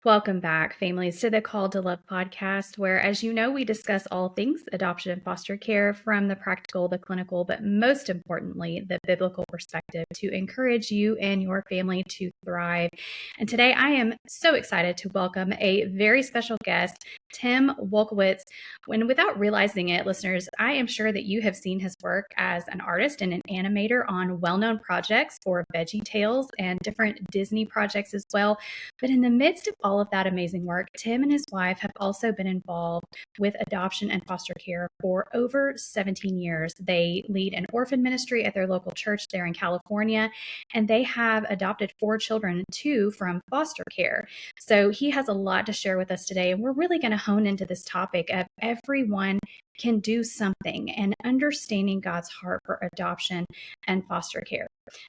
Welcome back, families, to the Call to Love podcast, where, as you know, we discuss all things adoption and foster care from the practical, the clinical, but most importantly, the biblical perspective to encourage you and your family to thrive. And today I am so excited to welcome a very special guest, Tim Wolkiewicz. When, without realizing it, listeners, I am sure that you have seen his work as an artist and an animator on well-known projects for Veggietales and different Disney projects as well. But in the midst of all of that amazing work, Tim and his wife have also been involved with adoption and foster care for over 17 years. They lead an orphan ministry at their local church there in California, and they have adopted 4 children, 2 from foster care. So he has a lot to share with us today, and we're really going to hone into this topic of everyone can do something and understanding God's heart for adoption and foster care.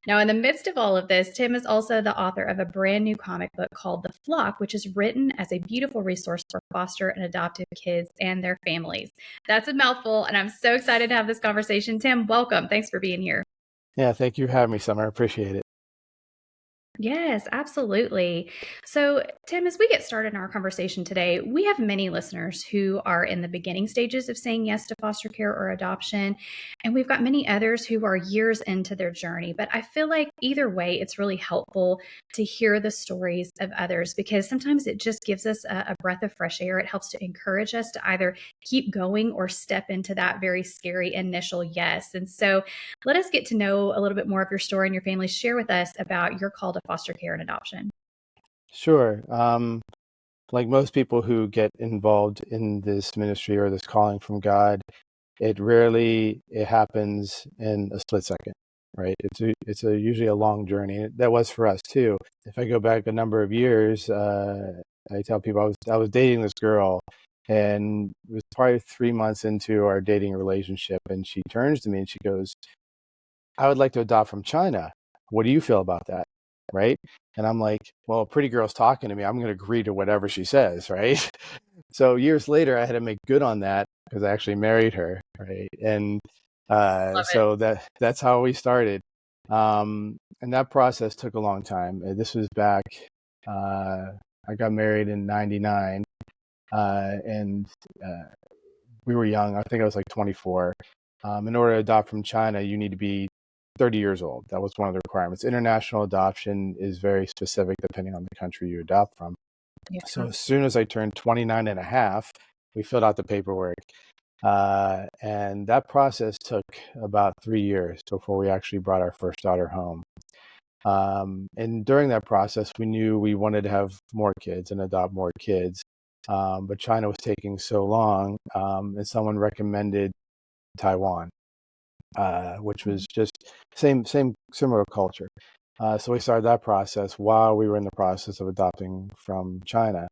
Now, in the midst of all of this, Tim is also the author of a brand new comic book called The Flock, which is written as a beautiful resource for foster and adoptive kids and their families. That's a mouthful, and I'm so excited to have this conversation. Tim, welcome. Thanks for being here. Yeah, thank you for having me, Summer. I appreciate it. Yes, absolutely. So, Tim, as we get started in our conversation today, we have many listeners who are in the beginning stages of saying yes to foster care or adoption, and we've got many others who are years into their journey. But I feel like either way, it's really helpful to hear the stories of others because sometimes it just gives us a breath of fresh air. It helps to encourage us to either keep going or step into that very scary initial yes. And so, let us get to know a little bit more of your story and your family. Share with us about your call to foster care and adoption. Sure. Like most people who get involved in this ministry or this calling from God, it happens in a split second, right? It's usually a long journey. That was for us too. If I go back a number of years, I tell people I was dating this girl, and it was probably 3 months into our dating relationship, and she turns to me and she goes, "I would like to adopt from China. What do you feel about that?" Right? And I'm like, well, a pretty girl's talking to me. I'm going to agree to whatever she says, right? So years later, I had to make good on that because I actually married her, right? And so that's how we started. And that process took a long time. This was back, I got married in 99, and we were young. I think I was like 24. In order to adopt from China, you need to be 30 years old. That was one of the requirements. International adoption is very specific depending on the country you adopt from. Yeah. So as soon as I turned 29 and a half, we filled out the paperwork. And that process took about 3 years before we actually brought our first daughter home. And during that process, we knew we wanted to have more kids and adopt more kids. But China was taking so long, and someone recommended Taiwan, which was just similar culture. So we started that process while we were in the process of adopting from China.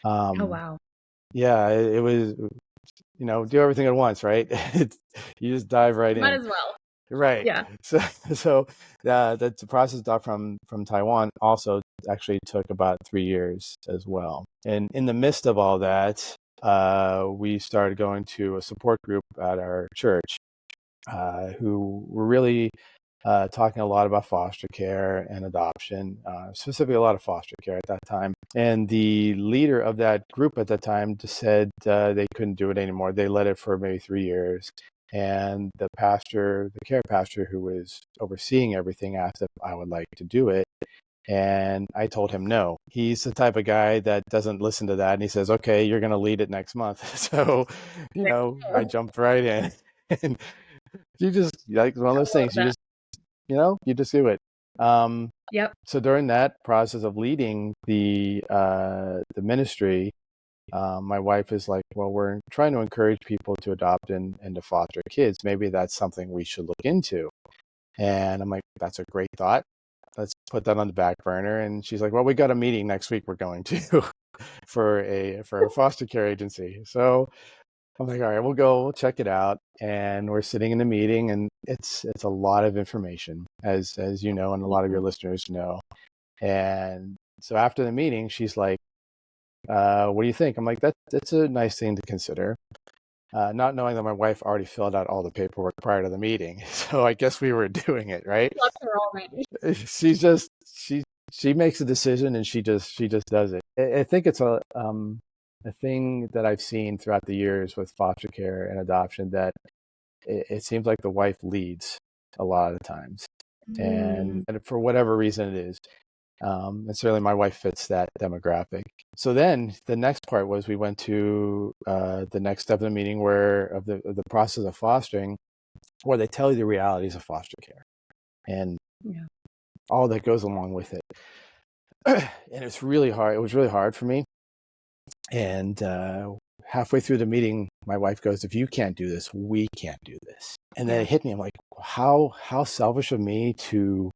Oh, wow. Yeah, it was, do everything at once, right? You just dive right Might in. as well. Right. Yeah. So the process from Taiwan also actually took about 3 years as well. And in the midst of all that, we started going to a support group at our church, who were really talking a lot about foster care and adoption, specifically a lot of foster care at that time. And the leader of that group at that time just said they couldn't do it anymore. They let it for maybe 3 years. And the care pastor who was overseeing everything asked if I would like to do it. And I told him no. He's the type of guy that doesn't listen to that. And he says, okay, you're going to lead it next month. So, I jumped right in. And you just, like, one of those things, you just do it. Yep. So during that process of leading the ministry, my wife is like, well, we're trying to encourage people to adopt and to foster kids. Maybe that's something we should look into. And I'm like, that's a great thought. Let's put that on the back burner. And she's like, well, we got a meeting next week we're going to for a foster care agency. So I'm like, all right, we'll check it out. And we're sitting in the meeting, and it's a lot of information, as you know, and a lot of your listeners know. And so after the meeting, she's like, what do you think? I'm like, that's a nice thing to consider. Not knowing that my wife already filled out all the paperwork prior to the meeting. So I guess we were doing it, right? Love her already. She she makes a decision and she just does it. I think it's a thing that I've seen throughout the years with foster care and adoption, that it seems like the wife leads a lot of the times, and for whatever reason it is. And certainly my wife fits that demographic. So then the next part was we went to the next step of the meeting, where of the process of fostering, where they tell you the realities of foster care and all that goes along with it. And it's really hard. It was really hard for me. And halfway through the meeting, my wife goes, "If you can't do this, we can't do this." And then it hit me. I'm like, how selfish of me to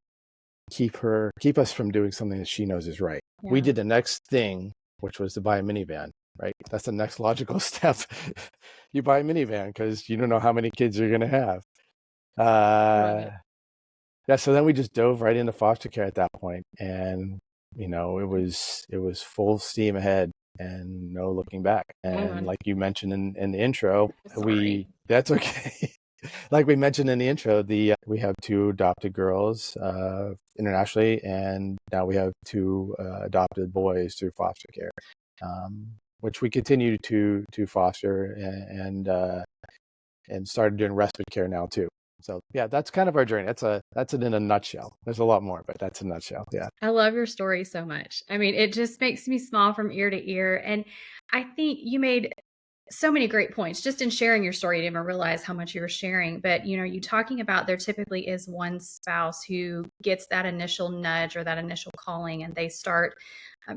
keep us from doing something that she knows is right. Yeah. We did the next thing, which was to buy a minivan, right? That's the next logical step. You buy a minivan because you don't know how many kids you're going to have. Yeah, so then we just dove right into foster care at that point, and it was full steam ahead and no looking back. And like you mentioned in the intro, that's okay. Like we mentioned in the intro, we have 2 adopted girls internationally, and now we have 2 adopted boys through foster care, which we continue to foster and started doing respite care now too. So yeah, that's kind of our journey. That's it in a nutshell. There's a lot more, but that's a nutshell. Yeah. I love your story so much. I mean, it just makes me smile from ear to ear. And I think you made so many great points just in sharing your story. You didn't even realize how much you were sharing, but you talking about there typically is one spouse who gets that initial nudge or that initial calling, and they start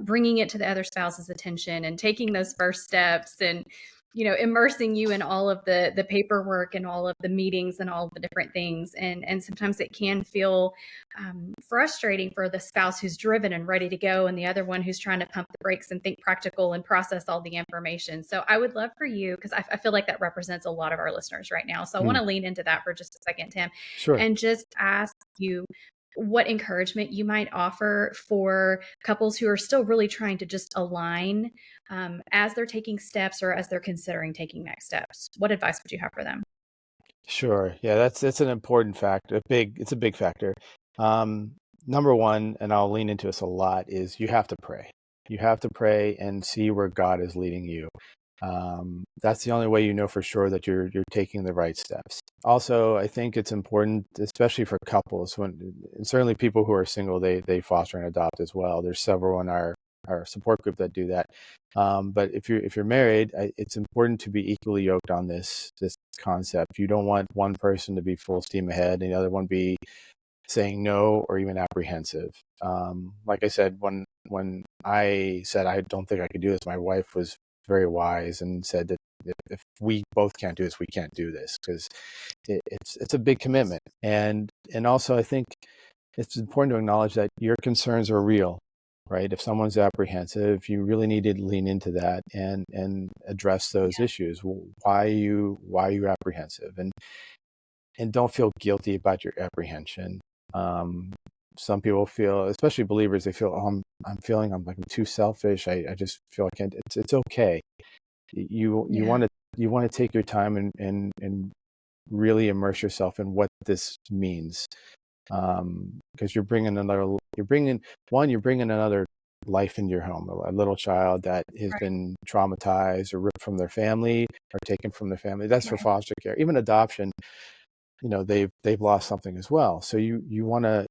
bringing it to the other spouse's attention and taking those first steps and immersing you in all of the paperwork and all of the meetings and all of the different things. And sometimes it can feel frustrating for the spouse who's driven and ready to go, and the other one who's trying to pump the brakes and think practical and process all the information. So I would love for you, because I feel like that represents a lot of our listeners right now. So I want to lean into that for just a second, Tim. Sure. And just ask you what encouragement you might offer for couples who are still really trying to just align as they're taking steps or as they're considering taking next steps. What advice would you have for them? Sure. Yeah, that's an important factor. It's a big factor. Number one, and I'll lean into this a lot, is you have to pray. You have to pray and see where God is leading you. That's the only way you know for sure that you're taking the right steps. Also, I think it's important, especially for couples, and certainly people who are single, they foster and adopt as well. There's several in our support group that do that. But if you're married, it's important to be equally yoked on this concept. You don't want one person to be full steam ahead and the other one be saying no or even apprehensive. Like I said, when I said I don't think I could do this, my wife was very wise and said that if we both can't do this, we can't do this, because it's a big commitment. And also I think it's important to acknowledge that your concerns are real, right? If someone's apprehensive, you really need to lean into that and address those issues. Why are you apprehensive? And don't feel guilty about your apprehension. Some people feel, especially believers, they feel, oh, I'm feeling I'm too selfish. I just feel like it's okay. You want to take your time and really immerse yourself in what this means, because you're bringing another life into your home, a little child that has been traumatized or ripped from their family or taken from their family. That's for foster care. Even adoption, they've lost something as well. So you want to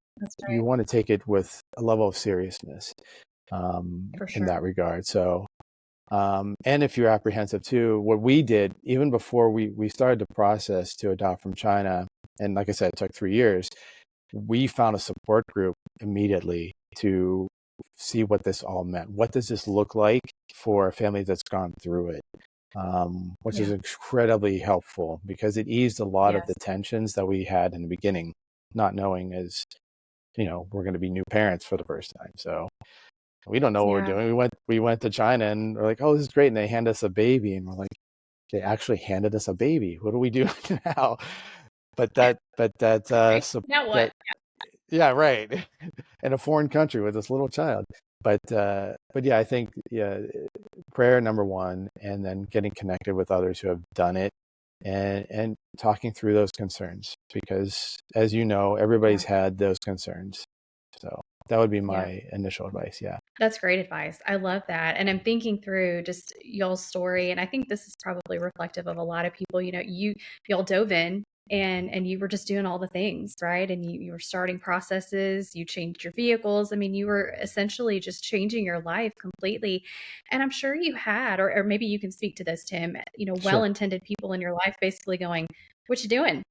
take it with a level of seriousness in that regard. So and if you're apprehensive too, what we did even before we started the process to adopt from China, and like I said, it took 3 years, we found a support group immediately to see what this all meant. What does this look like for a family that's gone through it? Which is incredibly helpful, because it eased a lot of the tensions that we had in the beginning, not knowing we're going to be new parents for the first time. So we don't know what we're doing. We went to China and we're like, oh, this is great. And they hand us a baby, and we're like, they actually handed us a baby. What do we do now? Now what? Yeah, right. In a foreign country with this little child. But yeah, I think prayer number one, and then getting connected with others who have done it, and talking through those concerns, because as you know, everybody's had those concerns. So that would be Yeah. my initial advice. Yeah. That's great advice. I love that. And I'm thinking through just y'all's story. And I think this is probably reflective of a lot of people. Y'all dove in and you were just doing all the things, right? And you were starting processes, you changed your vehicles. I mean, you were essentially just changing your life completely. And I'm sure you had, or maybe you can speak to this, Tim, Sure. well-intended people in your life basically going, what you doing?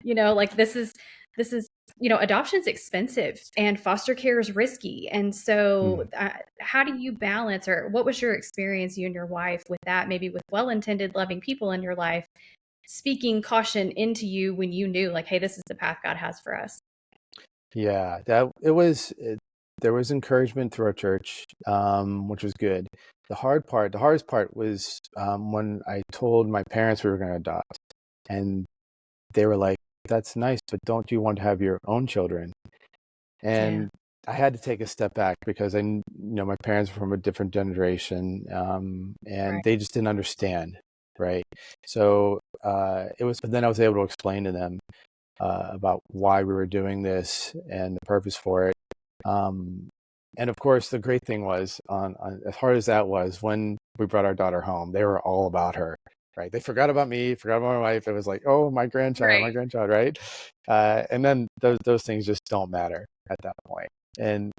Like this is adoption's expensive and foster care is risky. And so, Mm. how do you balance, or what was your experience, you and your wife, with that? Maybe with well intended, loving people in your life speaking caution into you when you knew, like, hey, this is the path God has for us. Yeah, there was encouragement through our church, which was good. The hardest part was when I told my parents we were going to adopt, and they were like, "That's nice, but don't you want to have your own children?" Yeah. And I had to take a step back because my parents were from a different generation, and Right. they just didn't understand, right? So but then I was able to explain to them about why we were doing this and the purpose for it. Um, and of course, the great thing was, on as hard as that was, when we brought our daughter home, they were all about her. Right? They forgot about me, forgot about my wife. It was like, oh, my Right. grandchild, right? And then those things just don't matter at that point. And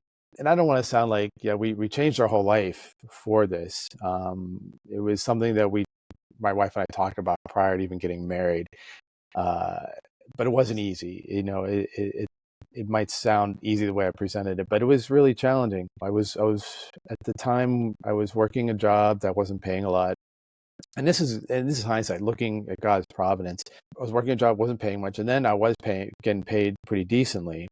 I don't want to sound like, yeah, we changed our whole life for this. It was something that my wife and I talked about prior to even getting married. Uh, but it wasn't easy. It might sound easy the way I presented it, but it was really challenging. I was at the time I was working a job that wasn't paying a lot, and this is hindsight, looking at God's providence. I was working a job, wasn't paying much, and then I was getting paid pretty decently,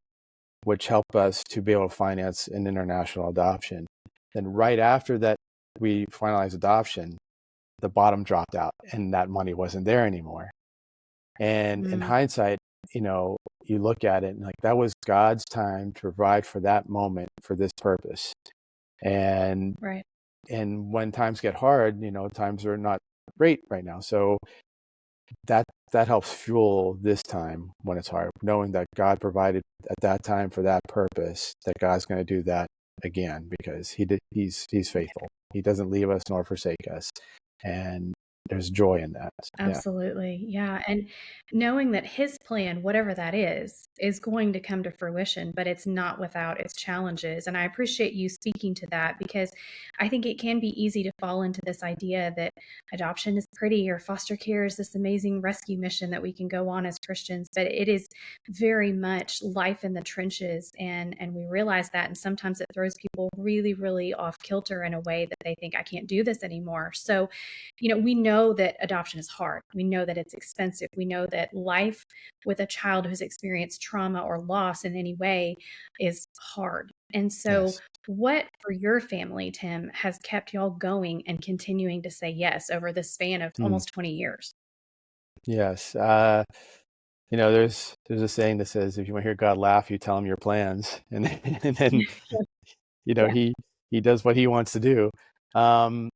which helped us to be able to finance an international adoption. Then right after that, we finalized adoption, the bottom dropped out, and that money wasn't there anymore. And in Mm, hindsight, you look at it and like that was God's time to provide for that moment for this purpose. And right. when times get hard, times are not great right now. So that helps fuel this time when it's hard, knowing that God provided at that time for that purpose, that God's going to do that again because he's faithful. He doesn't leave us nor forsake us. And there's joy in that. Yeah. Absolutely. Yeah. And knowing that his plan, whatever that is going to come to fruition, but it's not without its challenges. And I appreciate you speaking to that, because I think it can be easy to fall into this idea that adoption is pretty, or foster care is this amazing rescue mission that we can go on as Christians, but it is very much life in the trenches. And we realize that. And sometimes it throws people really, really off kilter in a way that they think, I can't do this anymore. So, we know that adoption is hard. We know that it's expensive. We know that life with a child who's experienced trauma or loss in any way is hard. And so, Yes. what for your family, Tim, has kept y'all going and continuing to say yes over the span of Hmm. almost 20 years? Yes. There's a saying that says, if you want to hear God laugh, you tell him your plans, and and then Yeah, he does what he wants to do. Um,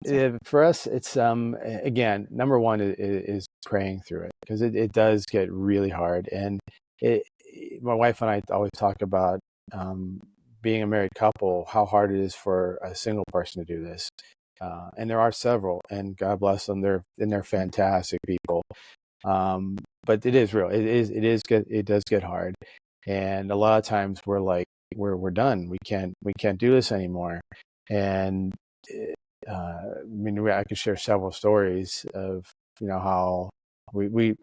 that's right. for us, it's again, number one is praying through it, because it does get really hard, and it my wife and I always talk about um, being a married couple, how hard it is for a single person to do this. And there are several, and God bless them. They're fantastic people. But it is real. It does get hard. And a lot of times we're like, we're done. We can't do this anymore. And, I mean, I could share several stories of, how we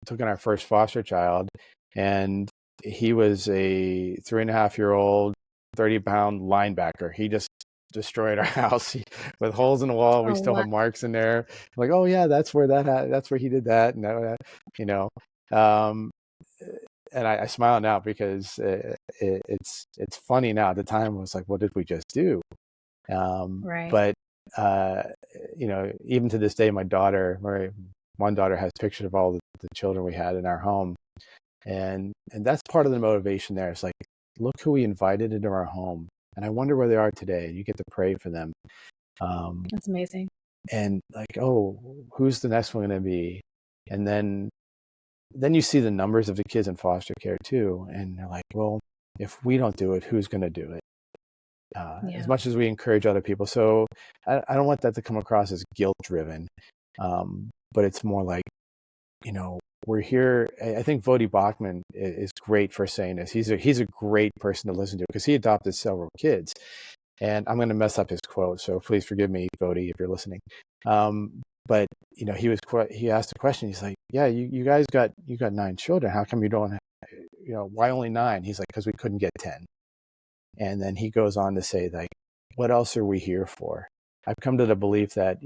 took in our first foster child, and he was a 3.5-year-old, 30-pound linebacker. He just destroyed our house with holes in the wall. We Oh, still wow. have marks in there. Like, oh yeah, that's where that's where he did that, and you know. Um, and I smile now because it's funny now. At the time, I was like, what did we just do? Right. But uh, even to this day, my one daughter has pictures of all the children we had in our home, and that's part of the motivation there. It's like, look who we invited into our home, and I wonder where they are today. You get to pray for them, That's amazing. and like, oh, who's the next one going to be? And then you see the numbers of the kids in foster care too, and they're like, well, if we don't do it, who's going to do it? As Yeah. much as we encourage other people. So I don't want that to come across as guilt driven, but it's more like, we're here. I think Vodi Bachman is great for saying this. He's a great person to listen to because he adopted several kids. And I'm going to mess up his quote, so please forgive me, Vodi, if you're listening. But he asked a question. He's like, "Yeah, you guys got 9 children. How come you don't? Why only 9?" He's like, "Because we couldn't get 10." And then he goes on to say, like, what else are we here for? I've come to the belief that,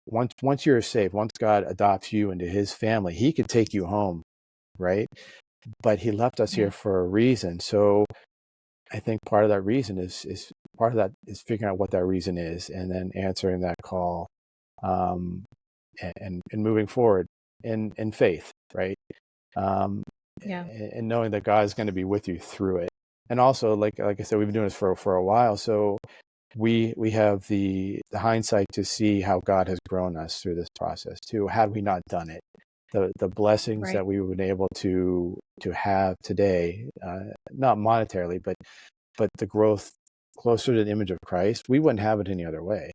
once you're saved, once God adopts you into his family, he could take you home, right? But he left us here for a reason. So I think part of that reason is figuring out what that reason is and then answering that call, and moving forward in faith, right? And knowing that God is going to be with you through it. And also, like I said, we've been doing this for a while, so we have the hindsight to see how God has grown us through this process too. Had we not done it, the blessings that we would been able to have today, not monetarily, but the growth closer to the image of Christ, we wouldn't have it any other way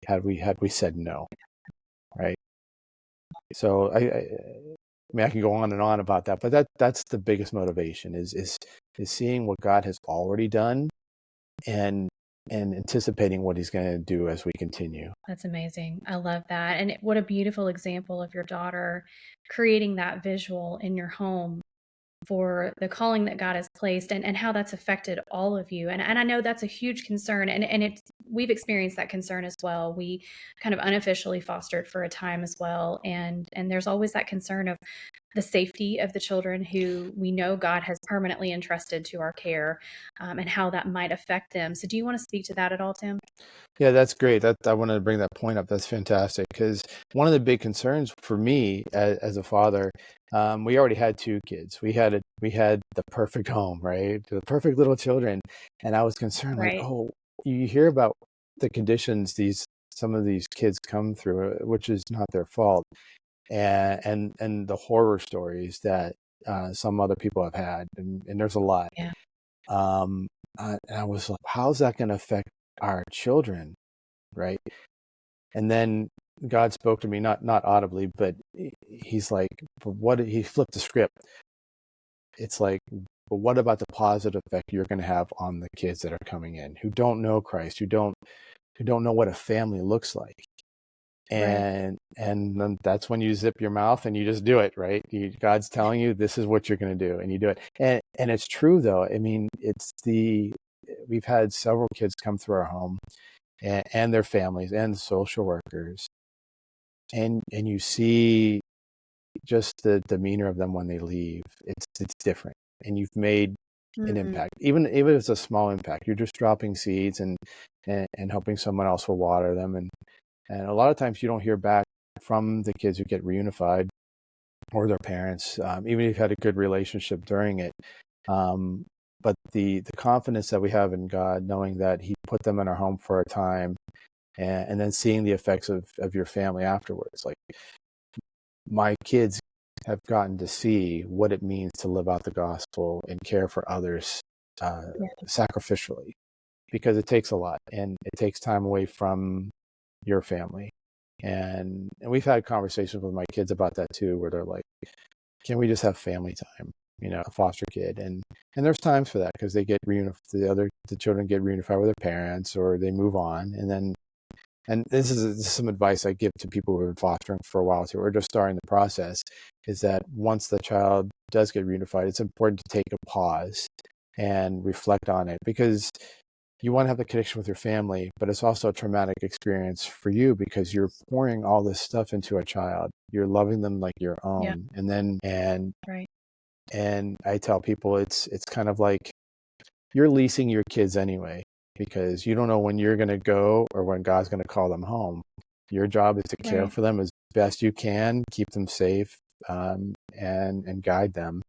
had we said no, right? So I mean, I can go on and on about that, but that's the biggest motivation is seeing what God has already done and anticipating what he's going to do as we continue. That's amazing. I love that. And what a beautiful example of your daughter creating that visual in your home for the calling that God has placed and how that's affected all of you. And I know that's a huge concern. And we've experienced that concern as well. We kind of unofficially fostered for a time as well. And there's always that concern of the safety of the children who we know God has permanently entrusted to our care, and how that might affect them. So do you want to speak to that at all, Tim? Yeah, that's great. I wanted to bring that point up. That's fantastic because one of the big concerns for me as a father, we already had 2 kids. We had the perfect home, right? The perfect little children, and I was concerned, like, oh, you hear about the conditions some of these kids come through, which is not their fault, and the horror stories that some other people have had, and there's a lot. Yeah. And I was like, how's that going to affect our children, right? And then God spoke to me, not audibly, but he's like, he flipped the script. It's like, but what about the positive effect you're going to have on the kids that are coming in who don't know Christ, who don't know what a family looks like? And then that's when you zip your mouth and you just do it, right? God's telling you this is what you're going to do, and you do it. And it's true though. I mean, we've had several kids come through our home and their families and social workers, and you see just the demeanor of them when they leave. It's different, and you've made an impact, even if it's a small impact. You're just dropping seeds and helping someone else will water them, and a lot of times you don't hear back from the kids who get reunified or their parents, even if you've had a good relationship during it. But the confidence that we have in God, knowing that he put them in our home for a time, and then seeing the effects of your family afterwards. Like, my kids have gotten to see what it means to live out the gospel and care for others sacrificially, because it takes a lot, and it takes time away from your family. And we've had conversations with my kids about that too, where they're like, can we just have family time, a foster kid? And there's times for that because they get reunified, the children get reunified with their parents, or they move on. And this is some advice I give to people who have been fostering for a while too, or just starting the process, is that once the child does get reunified, it's important to take a pause and reflect on it, because you want to have the connection with your family, but it's also a traumatic experience for you because you're pouring all this stuff into a child. You're loving them like your own. And I tell people it's kind of like you're leasing your kids anyway, because you don't know when you're going to go or when God's going to call them home. Your job is to care for them as best you can, keep them safe, and guide them.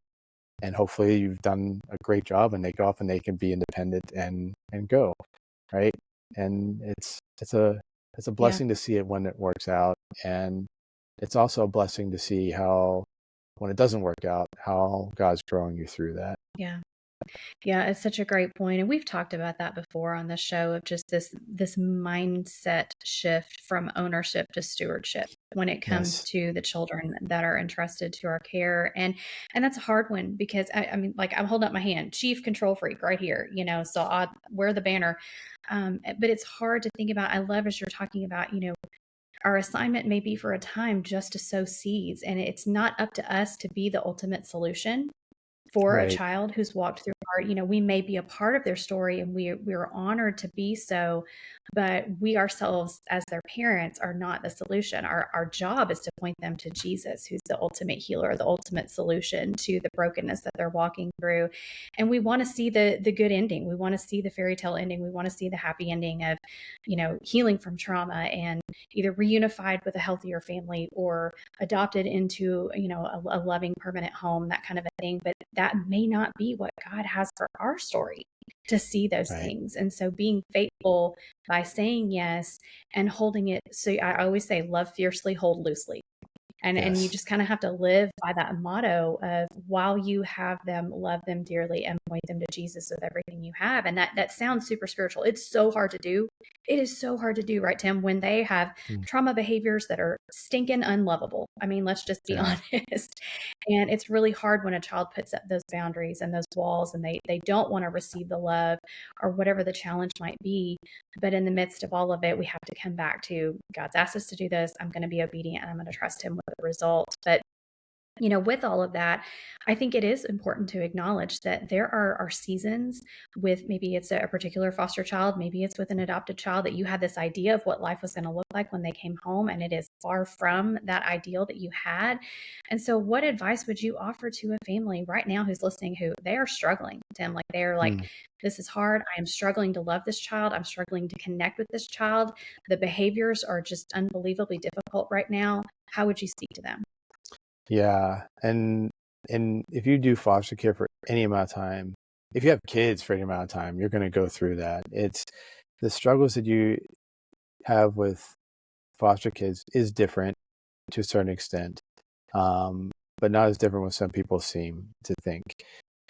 And hopefully you've done a great job and they go off and they can be independent and go, right? And it's a blessing to see it when it works out. And it's also a blessing to see how, when it doesn't work out, how God's growing you through that. Yeah. Yeah, it's such a great point. And we've talked about that before on the show of just this mindset shift from ownership to stewardship when it comes Yes. to the children that are entrusted to our care. And that's a hard one because I mean, like I'm holding up my hand, chief control freak right here, so I wear the banner. But it's hard to think about. I love as you're talking about, our assignment may be for a time just to sow seeds, and it's not up to us to be the ultimate solution for a Right. child who's walked through our, we may be a part of their story and we're honored to be so, but we ourselves as their parents are not the solution. Our job is to point them to Jesus, who's the ultimate healer, the ultimate solution to the brokenness that they're walking through. And we want to see the good ending. We want to see the fairy tale ending. We want to see the happy ending of, healing from trauma and either reunified with a healthier family or adopted into, a loving permanent home, that kind of a thing. But that may not be what God has for our story, to see those Right. things. And so being faithful by saying yes and holding it. So I always say, love fiercely, hold loosely. And you Yes. just kind of have to live by that motto of, while you have them, love them dearly and point them to Jesus with everything you have. And that sounds super spiritual. It's so hard to do. It is so hard to do, right, Tim, when they have Mm. trauma behaviors that are stinking unlovable. I mean, let's just be Yeah. honest. And it's really hard when a child puts up those boundaries and those walls and they don't want to receive the love or whatever the challenge might be. But in the midst of all of it, we have to come back to, God's asked us to do this. I'm going to be obedient and I'm going to trust him with the result. But with all of that, I think it is important to acknowledge that there are seasons with, maybe it's a particular foster child, maybe it's with an adopted child, that you had this idea of what life was going to look like when they came home, and it is far from that ideal that you had. And so what advice would you offer to a family right now who's listening, who they are struggling, Tim, like they're like, Mm. this is hard. I am struggling to love this child. I'm struggling to connect with this child. The behaviors are just unbelievably difficult right now. How would you speak to them? Yeah. And if you do foster care for any amount of time, if you have kids for any amount of time, you're going to go through that. It's the struggles that you have with foster kids is different to a certain extent, but not as different as some people seem to think.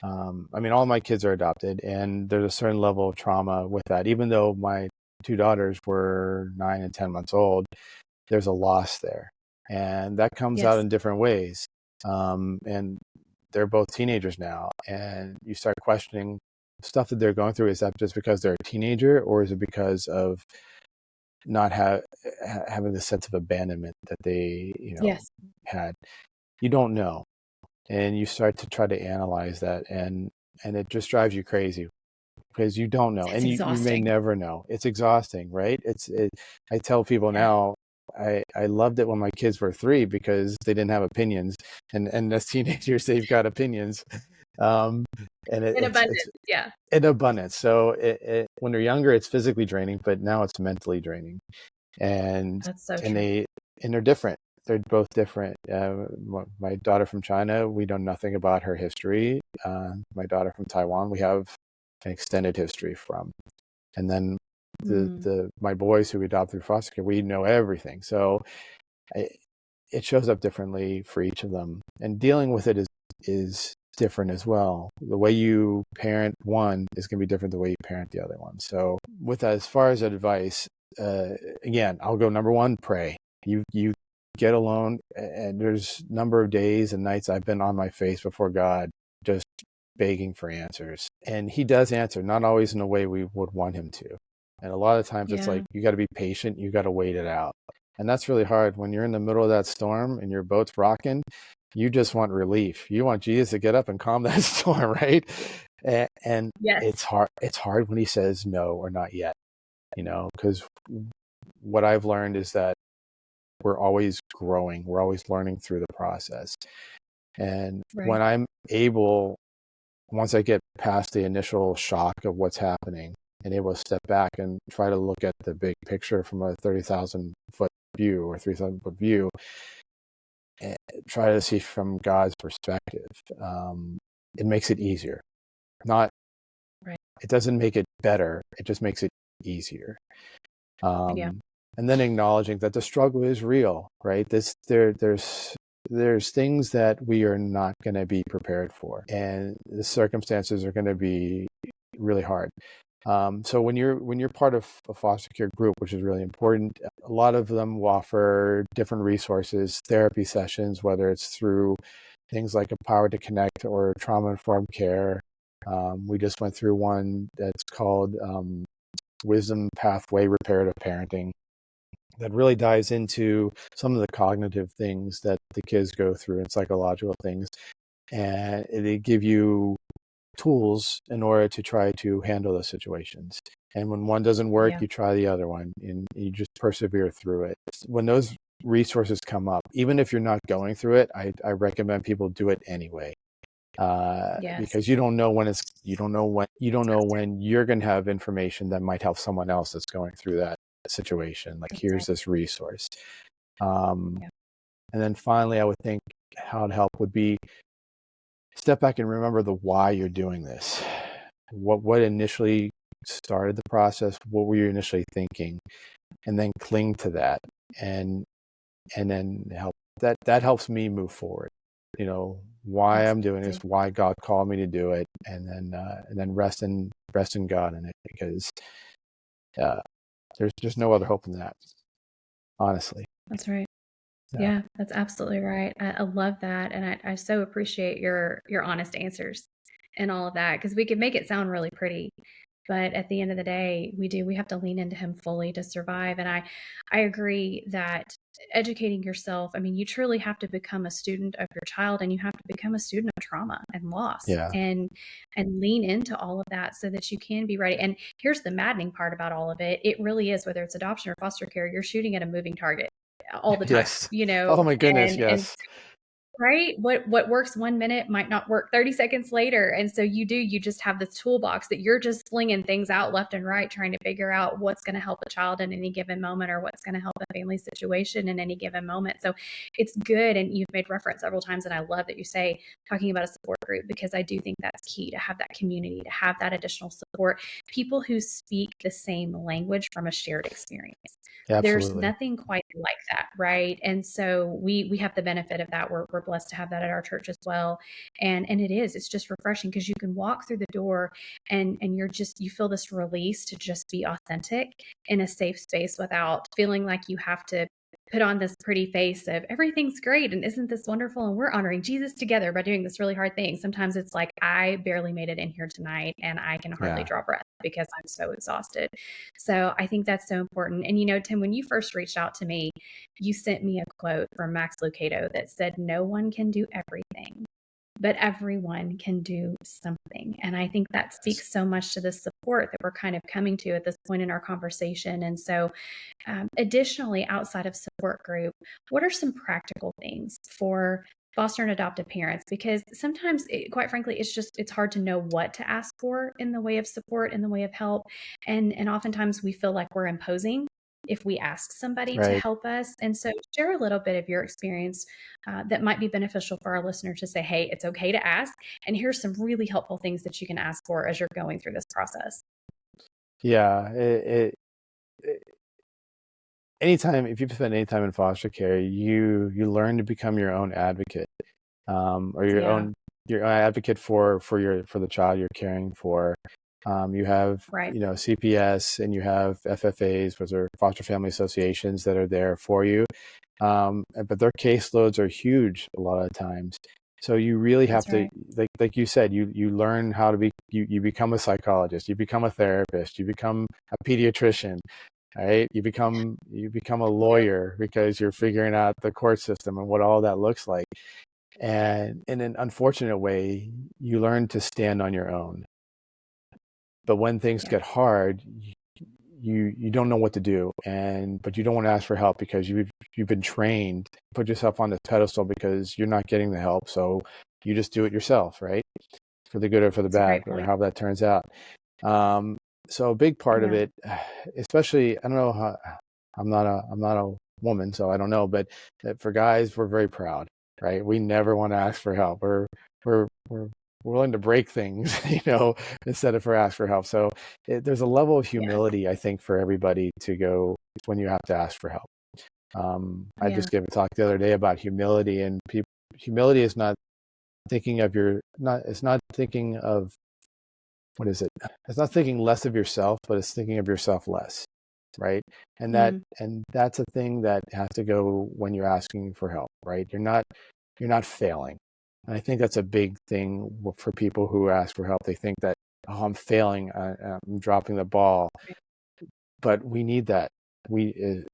I mean, all my kids are adopted, and there's a certain level of trauma with that. Even though my two daughters were 9 and 10 months old, there's a loss there, and that comes out Yes. in different ways. And they're both teenagers now, and you start questioning stuff that they're going through. Is that just because they're a teenager, or is it because of not having the sense of abandonment that they Yes. had? You don't know, and you start to try to analyze that, and it just drives you crazy because you don't know, It's and you may exhausting. never know. It's exhausting, right? I tell people Yeah. now, I loved it when my kids were 3 because they didn't have opinions, and as teenagers they've got opinions, um, and In it's abundance. Yeah. in abundance. So when they're younger, it's physically draining, but now it's mentally draining, and That's so and true. they and they're different. They're both different. My daughter from China, we know nothing about her history. My daughter from Taiwan, we have an extended history from. And then Mm, my boys who we adopt through foster care, we know everything. So it shows up differently for each of them, and dealing with it is different as well. The way you parent one is going to be different the way you parent the other one. So with that, as far as advice, again, I'll go number one: pray. You get alone, and there's a number of days and nights I've been on my face before God, just begging for answers, and He does answer, not always in the way we would want Him to. And a lot of times it's yeah. like, you got to be patient, you got to wait it out. And that's really hard when you're in the middle of that storm and your boat's rocking. You just want relief. You want Jesus to get up and calm that storm, right? And Yes. it's hard. It's hard when He says no or not yet, because what I've learned is that we're always growing. We're always learning through the process. And Right. when I'm able, once I get past the initial shock of what's happening, and able to step back and try to look at the big picture from a 30,000 foot view or 3,000 foot view, and try to see from God's perspective, it makes it easier. Not, Right. it doesn't make it better. It just makes it easier. Yeah. And then acknowledging that the struggle is real, right? There's there's things that we are not going to be prepared for, and the circumstances are going to be really hard. So when you're part of a foster care group, which is really important, a lot of them will offer different resources, therapy sessions, whether it's through things like Empowered to Connect or trauma-informed care. We just went through one that's called Wisdom Pathway Reparative Parenting, that really dives into some of the cognitive things that the kids go through and psychological things. And they give you tools in order to try to handle those situations. And when one doesn't work, you try the other one and you just persevere through it. When those resources come up, even if you're not going through it, I recommend people do it anyway. Because you don't know when you're going to have information that might help someone else that's going through that situation. Like, here's this resource. And then finally, I would think how to help would be step back and remember the why you're doing this. What initially started the process? What were you initially thinking? And then cling to that, and then help. That helps me move forward. Why I'm doing this, why God called me to do it, and then rest in God in it, because there's no other hope than that, honestly. That's right. Yeah, that's absolutely right. I love that. And I so appreciate your honest answers and all of that, because we could make it sound really pretty. But at the end of the day, we have to lean into him fully to survive. And I agree that educating yourself, I mean, you truly have to become a student of your child, and you have to become a student of trauma and loss, and lean into all of that so that you can be ready. And here's the maddening part about all of it. It really is, whether it's adoption or foster care, you're shooting at a moving target all the time. Yes. Oh my goodness. Yes. Right? What works 1 minute might not work 30 seconds later. And so you just have this toolbox that you're just flinging things out left and right, trying to figure out what's going to help a child in any given moment, or what's going to help a family situation in any given moment. So it's good. And you've made reference several times, and I love that you say talking about a support group, because I do think that's key, to have that community, to have that additional support, people who speak the same language from a shared experience. Absolutely. There's nothing quite like that, right? And so we have the benefit of that. We're blessed to have that at our church as well. And it's just refreshing, because you can walk through the door and you feel this release to just be authentic in a safe space, without feeling like you have to put on this pretty face of everything's great and isn't this wonderful and we're honoring Jesus together by doing this really hard thing. Sometimes it's like, I barely made it in here tonight and I can hardly draw breath because I'm so exhausted. So I think that's so important. And Tim, when you first reached out to me, you sent me a quote from Max Lucado that said, "No one can do everything, but everyone can do something." And I think that speaks so much to the support that we're kind of coming to at this point in our conversation. And so additionally, outside of support group, what are some practical things for foster and adoptive parents? Because sometimes, quite frankly, it's hard to know what to ask for in the way of support, in the way of help. And oftentimes we feel like we're imposing if we ask somebody to help us. And so share a little bit of your experience that might be beneficial for our listeners to say, hey, it's okay to ask. And here's some really helpful things that you can ask for as you're going through this process. Yeah. Anytime, if you've spent any time in foster care, you learn to become your own advocate, or your own advocate for the child you're caring for. You have CPS, and you have FFAs, which are foster family associations, that are there for you, but their caseloads are huge a lot of times. So you really have to, like you said, you learn how to be. You become a psychologist, you become a therapist, you become a pediatrician. Right? You become a lawyer, because you're figuring out the court system and what all that looks like. And in an unfortunate way, you learn to stand on your own. But when things get hard, you don't know what to do, but you don't want to ask for help, because you've been trained to put yourself on this pedestal because you're not getting the help. So you just do it yourself, right? For the good or for the bad, or however that turns out. So a big part of it, especially, I don't know how, I'm not a woman, so I don't know, but for guys, we're very proud, right? We never want to ask for help. We're willing to break things, instead of ask for help. So there's a level of humility, I think, for everybody to go when you have to ask for help. I just gave a talk the other day about humility, and humility is not thinking of it's not thinking of, what is it? It's not thinking less of yourself, but it's thinking of yourself less, right? And that's a thing that has to go when you're asking for help, right? You're not failing. And I think that's a big thing for people who ask for help. They think that, oh, I'm failing, I'm dropping the ball. But we need that. The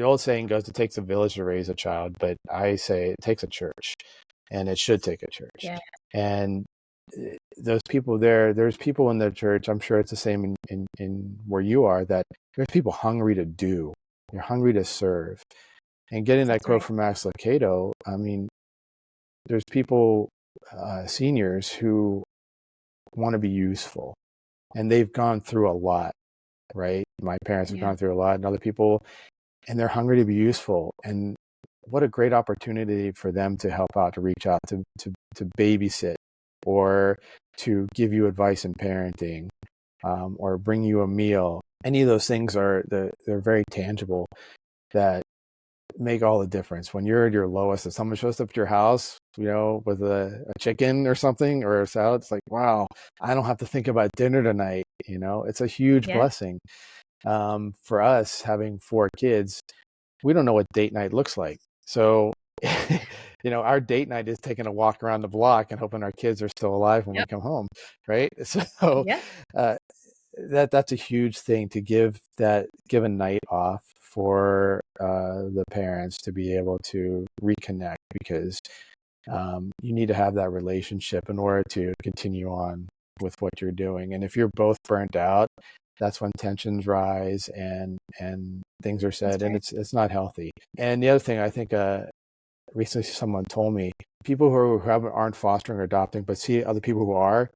old saying goes, it takes a village to raise a child, but I say it takes a church, and it should take a church. Yeah. And those people there's people in the church, I'm sure it's the same in where you are, that there's people hungry to do. They're hungry to serve. And getting that quote from Max Lucado, I mean, there's people, seniors who want to be useful, and they've gone through a lot, right? My parents have gone through a lot, and other people, and they're hungry to be useful. And what a great opportunity for them to help out, to reach out, to babysit, or to give you advice in parenting, or bring you a meal. Any of those things they're very tangible, that make all the difference. When you're at your lowest, if someone shows up at your house, with a chicken or something, or a salad, it's like, wow, I don't have to think about dinner tonight. It's a huge blessing. For us, having 4 kids, we don't know what date night looks like. So, our date night is taking a walk around the block and hoping our kids are still alive when we come home, right? So, that's a huge thing, to give a night off for the parents to be able to reconnect, because you need to have that relationship in order to continue on with what you're doing. And if you're both burnt out, that's when tensions rise and things are said, and it's not healthy. And the other thing, I think, recently someone told me, people who aren't fostering or adopting, but see other people who are,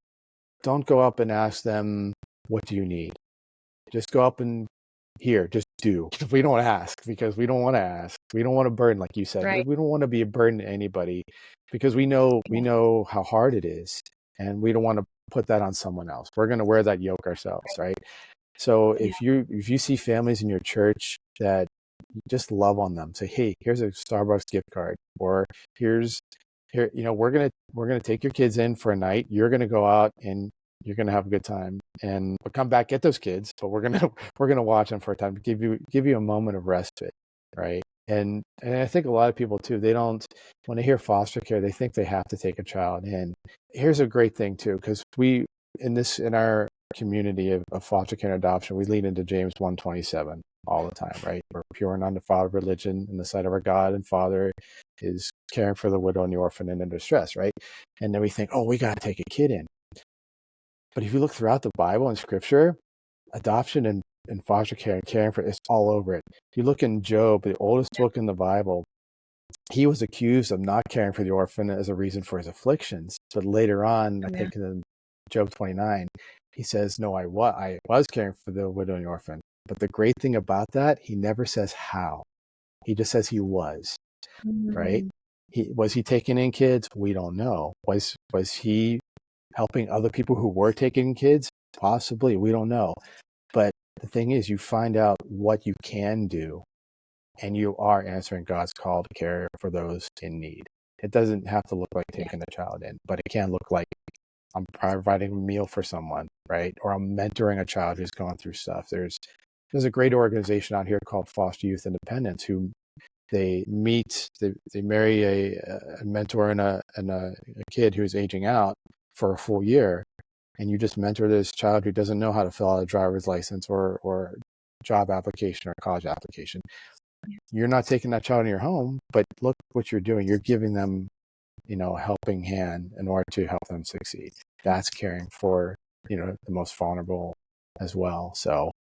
don't go up and ask them, what do you need? Just go up and just do. We don't ask, because we don't want to ask. We don't want to burden, like you said. We don't want to be a burden to anybody, because we know how hard it is, and we don't want to put that on someone else. We're going to wear that yoke ourselves, right? So if you see families in your church that, just love on them, say, hey, here's a Starbucks gift card, or we're gonna take your kids in for a night. You're gonna go out and you're gonna have a good time, and we'll come back, get those kids, but we're gonna watch them for a time, to give you a moment of respite, right? And I think a lot of people too, they don't, when they hear foster care, they think they have to take a child in. Here's a great thing too, because in our community of foster care and adoption, we lean into James 1:27 all the time, right? We're pure and undefiled religion in the sight of our God and Father is caring for the widow and the orphan and in distress, right? And then we think, oh, we got to take a kid in. But if you look throughout the Bible and Scripture, adoption and foster care and caring for it's all over it. If you look in Job, the oldest book in the Bible, he was accused of not caring for the orphan as a reason for his afflictions. But later on, I think in Job 29, he says, no, I was caring for the widow and the orphan. But the great thing about that, he never says how. He just says he was, right? Was he taking in kids? We don't know. Was he helping other people who were taking in kids? Possibly. We don't know. But the thing is, you find out what you can do, and you are answering God's call to care for those in need. It doesn't have to look like taking a child in, but it can look like I'm providing a meal for someone, right? Or I'm mentoring a child who's going through stuff. There's a great organization out here called Foster Youth Independence, who they marry a mentor and a kid who's aging out for a full year, and you just mentor this child who doesn't know how to fill out a driver's license or job application or college application. You're not taking that child in your home, but look what you're doing. You're giving them, a helping hand in order to help them succeed. That's caring for, the most vulnerable as well. So,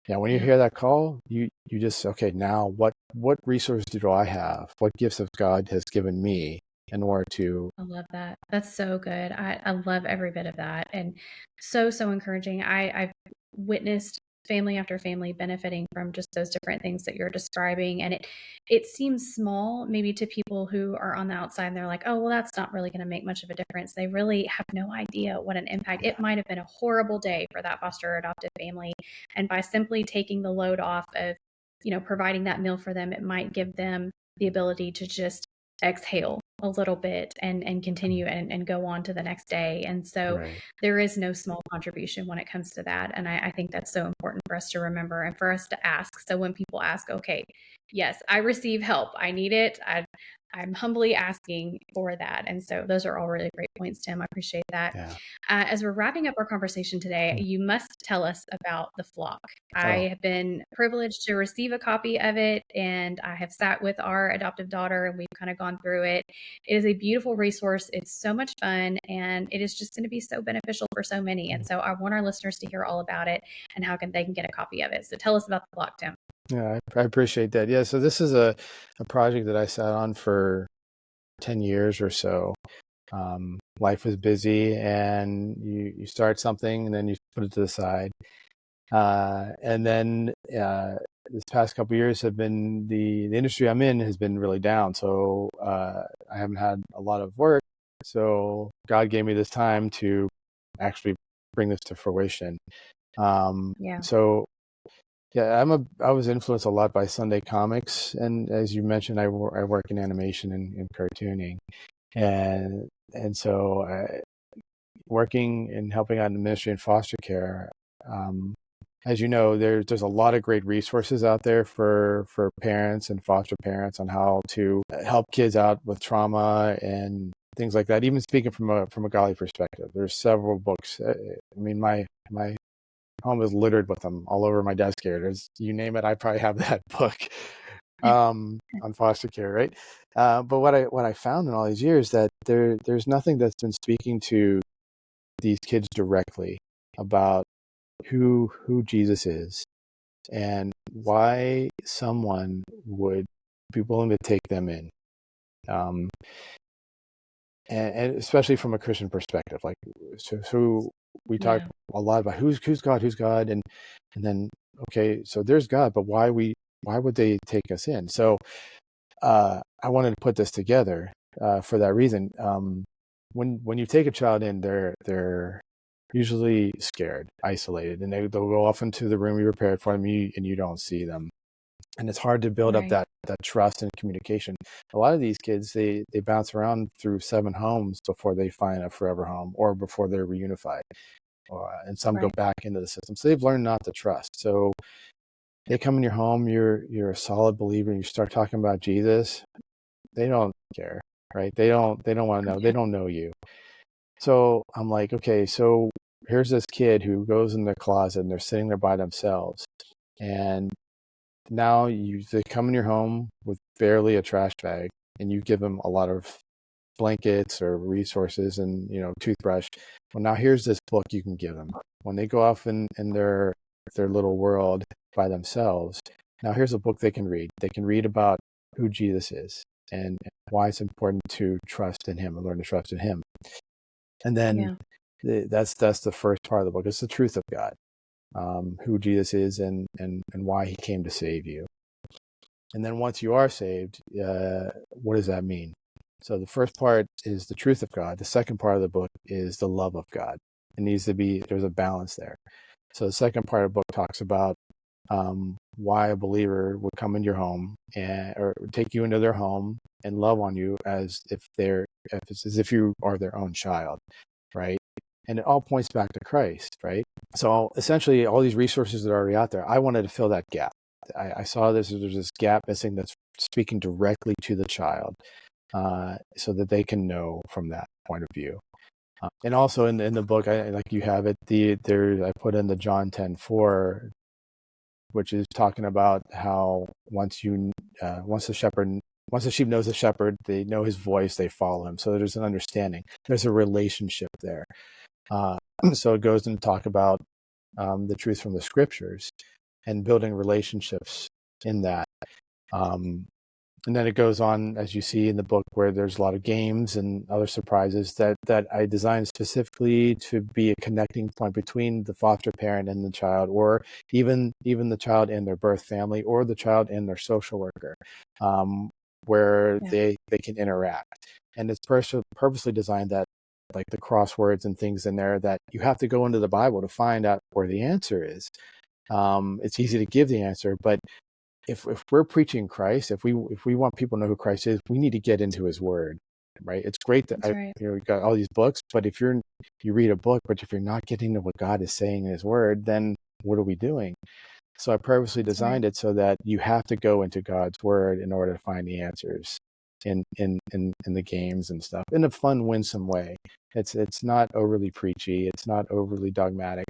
when you hear that call, you just, okay, now what resources do I have? What gifts of God has given me in order to... I love that. That's so good. I love every bit of that. And so encouraging. I've witnessed family after family benefiting from just those different things that you're describing. And it seems small, maybe to people who are on the outside, and they're like, oh, well, that's not really going to make much of a difference. They really have no idea what an impact. It might have been a horrible day for that foster or adopted family. And by simply taking the load off of providing that meal for them, it might give them the ability to just exhale a little bit and continue and go on to the next day. And so Right. there is no small contribution when it comes to that. And I think that's so important for us to remember and for us to ask. So when people ask, okay, yes, I receive help, I need it, I'm humbly asking for that. And so those are all really great points, Tim. I appreciate that. Yeah. As we're wrapping up our conversation today, you must tell us about the flock. I Oh, have been privileged to receive a copy of it, and I have sat with our adoptive daughter and we've kind of gone through it. It is a beautiful resource. It's so much fun, and it is just going to be so beneficial for so many. And so I want our listeners to hear all about it and how they can get a copy of it. So tell us about the flock, Tim. yeah, I appreciate that. Yeah, so this is a project that I sat on for 10 years or so. Life was busy, and you start something and then you put it to the side. And then this past couple of years have been the industry I'm in has been really down. So I haven't had a lot of work. So God gave me this time to actually bring this to fruition. Yeah. So yeah, I was influenced a lot by Sunday comics, and as you mentioned, I work in animation and cartooning, and so working and helping out in the ministry and foster care. As you know, there's a lot of great resources out there for parents and foster parents on how to help kids out with trauma and things like that. Even speaking from a godly perspective, there's several books. I mean, my home is littered with them all over my desk here. There's, you name it, I probably have that book on foster care, right? But what I found in all these years that there's nothing that's been speaking to these kids directly about who Jesus is and why someone would be willing to take them in. And especially from a Christian perspective, like so we talk Yeah. a lot about who's God, and then okay, so there's God, but why would they take us in? So I wanted to put this together for that reason. When you take a child in, they're usually scared, isolated, and they'll go off into the room you prepared for them, and you don't see them. And it's hard to build up Right. that trust and communication. A lot of these kids, they bounce around through 7 homes before they find a forever home or before they're reunified. And some go Right. back into the system. So they've learned not to trust. So they come in your home, you're a solid believer, and you start talking about Jesus, they don't care, right? They don't want to know. They don't know you. So I'm like, okay, so here's this kid who goes in the closet and they're sitting there by themselves. And now they come in your home with barely a trash bag, and you give them a lot of blankets or resources and toothbrush. Well, now here's this book you can give them when they go off in their little world by themselves. Now here's a book they can read. They can read about who Jesus is and why it's important to trust in him and learn to trust in him. And then that's the first part of the book. It's the truth of God, who Jesus is and why he came to save you. And then once you are saved, what does that mean? So the first part is the truth of God. The second part of the book is the love of God. It needs to be, there's a balance there. So the second part of the book talks about why a believer would come into your home or take you into their home and love on you as if you are their own child, right? And it all points back to Christ, right? So essentially, all these resources that are already out there, I wanted to fill that gap. I saw there's this gap missing that's speaking directly to the child, so that they can know from that point of view. And also in the book, like you have it, I put in the John 10:4, which is talking about how once the sheep knows the shepherd, they know his voice, they follow him. So there's an understanding. There's a relationship there. So it goes into talk about the truth from the scriptures and building relationships in that. And then it goes on, as you see in the book, where there's a lot of games and other surprises that I designed specifically to be a connecting point between the foster parent and the child, or even the child and their birth family, or the child and their social worker, where they can interact. And it's purposely designed that, like the crosswords and things in there, that you have to go into the Bible to find out where the answer is. It's easy to give the answer, but if we're preaching Christ, if we want people to know who Christ is, we need to get into His Word, right? It's great that Right. we got all these books, but if you read a book, but if you're not getting to what God is saying in His Word, then what are we doing? So I purposely designed it so that you have to go into God's Word in order to find the answers in the games and stuff in a fun, winsome way. It's not overly preachy, it's not overly dogmatic,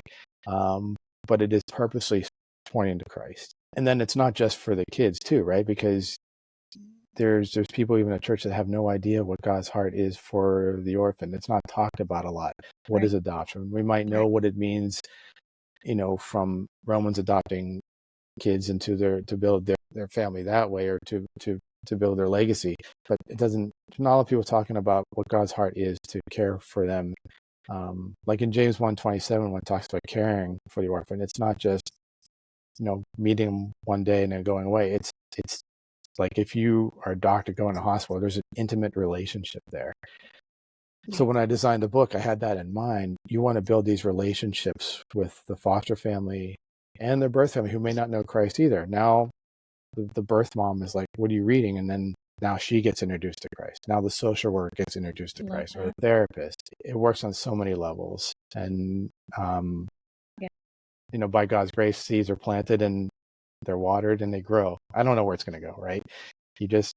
but it is purposely pointing to Christ. And then it's not just for the kids too, right? Because there's people even at church that have no idea what God's heart is for the orphan. It's not talked about a lot. What is adoption? We might know what it means, from Romans adopting kids into to build their family that way, or to build their legacy. But not a lot of people talking about what God's heart is to care for them. Like in James 1:27, when it talks about caring for the orphan, it's not just meeting them one day and then going away. It's like if you are a doctor going to hospital, there's an intimate relationship there. So when I designed the book, I had that in mind. You want to build these relationships with the foster family and their birth family, who may not know Christ either. Now the birth mom is like, what are you reading? And then now she gets introduced to Christ. Now the social worker gets introduced to Christ, or the therapist. It works on so many levels. And, by God's grace, seeds are planted and they're watered and they grow. I don't know where it's going to go, right? This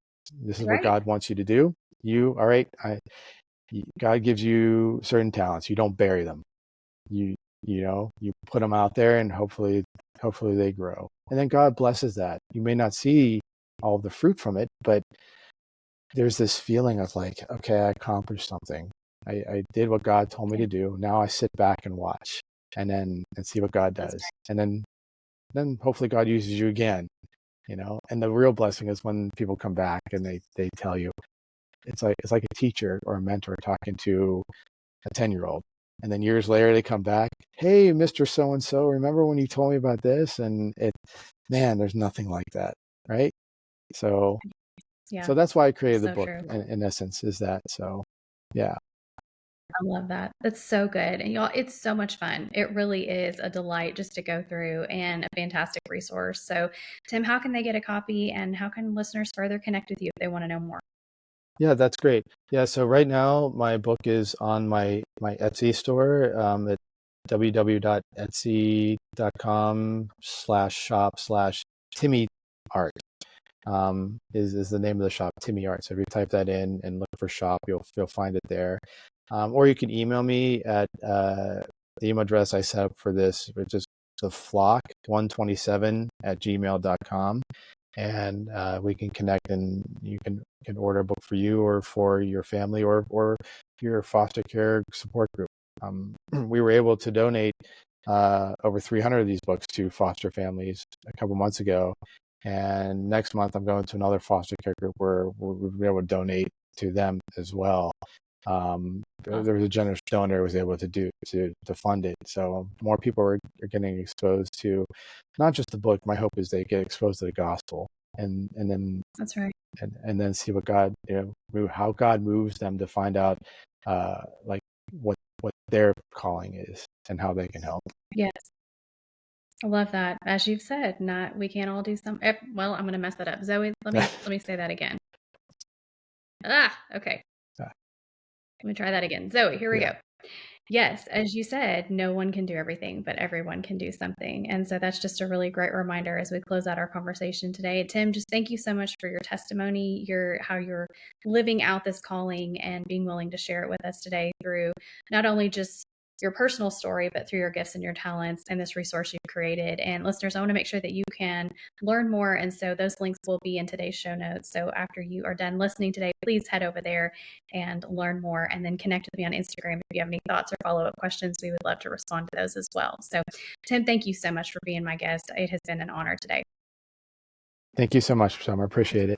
is what God wants you to do. All right, God gives you certain talents. You don't bury them. You put them out there, and hopefully they grow. And then God blesses that. You may not see all of the fruit from it, but there's this feeling of like, okay, I accomplished something. I did what God told me to do. Now I sit back and watch, and see what God does. And then hopefully God uses you again, and the real blessing is when people come back and they tell you. It's like a teacher or a mentor talking to a 10-year-old. And then years later they come back, hey, Mr. So-and-so, remember when you told me about this? And there's nothing like that, right? So that's why I created the book, in essence, is that. So, yeah. I love that. That's so good. And y'all, it's so much fun. It really is a delight just to go through, and a fantastic resource. So, Tim, how can they get a copy, and how can listeners further connect with you if they want to know more? Yeah, that's great. Yeah, so right now my book is on my Etsy store at www.etsy.com/shop/TimmyArt. Is the name of the shop, Timmy Art. So if you type that in and look for shop, you'll find it there. Or you can email me at the email address I set up for this, which is the flock127@gmail.com. And we can connect, and you can order a book for you or for your family or your foster care support group. We were able to donate over 300 of these books to foster families a couple months ago. And next month, I'm going to another foster care group where we'll be able to donate to them as well. There was a generous donor who was able to fund it. So more people are getting exposed to not just the book. My hope is they get exposed to the gospel, and then that's right, and then see what God, how God moves them to find out, like what their calling is and how they can help. Yes. I love that. As you've said, we can't all do some. Well, I'm going to mess that up. Zoe, let me say that again. Okay. Let me try that again. Zoe, here we go. Yes, as you said, no one can do everything, but everyone can do something. And so that's just a really great reminder as we close out our conversation today. Tim, just thank you so much for your testimony, how you're living out this calling and being willing to share it with us today through not only just your personal story, but through your gifts and your talents and this resource you've created. And listeners, I want to make sure that you can learn more. And so those links will be in today's show notes. So after you are done listening today, please head over there and learn more, and then connect with me on Instagram if you have any thoughts or follow-up questions. We would love to respond to those as well. So, Tim, thank you so much for being my guest. It has been an honor today. Thank you so much, Summer. Appreciate it.